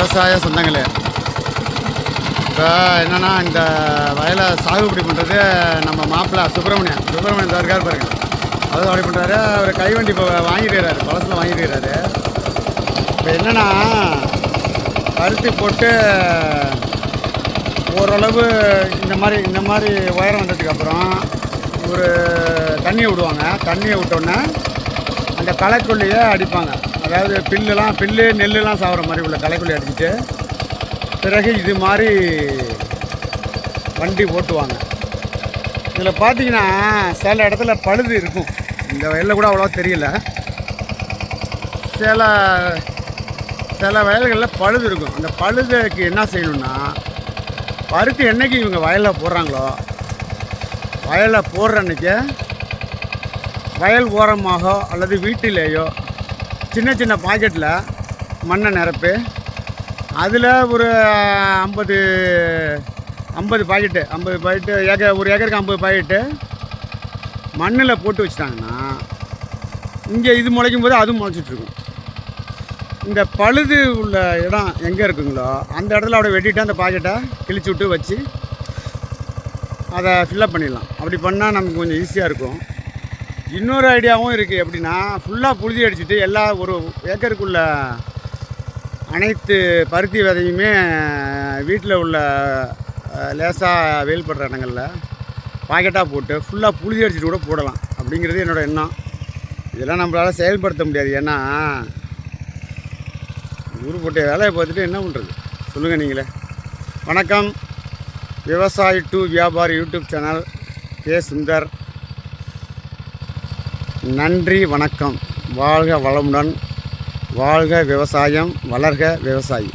விவசாய சொந்தங்களே, இப்போ என்னென்னா இந்த வயலை சாகுபடி பண்ணுறது நம்ம மாப்பிள்ளை சுப்பிரமணியன் இருக்கார் பாருங்க. அவர் அப்படி பண்ணுறாரு. அவர் கைவண்டி இப்போ வாங்கிடுறாரு, பழசில் வாங்கிடுறாரு. இப்போ என்னென்னா பருத்தி போட்டு ஓரளவு இந்த மாதிரி உயரம் வந்ததுக்கப்புறம் ஒரு தண்ணியை விடுவாங்க. தண்ணியை விட்டோன்னே அந்த களைக்கொல்லியை அடிப்பாங்க. அதாவது பில்லு நெல்லுலாம் சாப்பிட்ற மாதிரி உள்ள களைக்கொல்லி அடிச்சுட்டு பிறகு இது மாதிரி வண்டி ஓட்டுவாங்க. இதில் பார்த்தீங்கன்னா சில இடத்துல பழுது இருக்கும். இந்த வயலில் கூட அவ்வளோவா தெரியல. சில வயல்களில் பழுது இருக்கும். அந்த பழுதுக்கு என்ன செய்யணும்னா, பருத்தி என்றைக்கு இவங்க வயலில் போடுறாங்களோ, வயலில் போடுற அன்றைக்கி வயல் ஓரமாக அல்லது வீட்டிலேயோ சின்ன பாக்கெட்டில் மண்ணை நிரப்பி அதில் ஒரு 50 பாக்கெட்டு ஒரு ஏக்கருக்கு 50 பாக்கெட்டு மண்ணில் போட்டு வச்சிட்டாங்கன்னா இங்கே இது முளைக்கும் போது அதுவும் முளைச்சிட்ருக்கும். இந்த பழுது உள்ள இடம் எங்கே இருக்குங்களோ அந்த இடத்துல அப்படியே வெட்டிட்டு அந்த பாக்கெட்டை கிழிச்சு விட்டு வச்சு அதை ஃபில்லப் பண்ணிடலாம். அப்படி பண்ணால் நமக்கு கொஞ்சம் ஈஸியாக இருக்கும். இன்னொரு ஐடியாவும் இருக்குது. எப்படின்னா, ஃபுல்லாக புழுதி அடிச்சுட்டு ஒரு ஏக்கருக்குள்ள அனைத்து பருத்தி விதையுமே வீட்டில் உள்ள லேசாக வெயில் படுற இடங்களில் பாக்கெட்டாக போட்டு ஃபுல்லாக புழுதி அடிச்சுட்டு கூட போடலாம் அப்படிங்கிறது என்னோடய எண்ணம். இதெல்லாம் நம்மளால் செயல்படுத்த முடியாது. ஏன்னா ஊர் போட்ட வேலையை பார்த்துட்டு என்ன பண்ணுறது சொல்லுங்கள் நீங்களே. வணக்கம். விவசாயி டு வியாபாரி யூடியூப் சேனல் கே. சுந்தர். நன்றி, வணக்கம். வாழ்க வளமுடன். வாழ்க விவசாயம், வளர்க விவசாயி.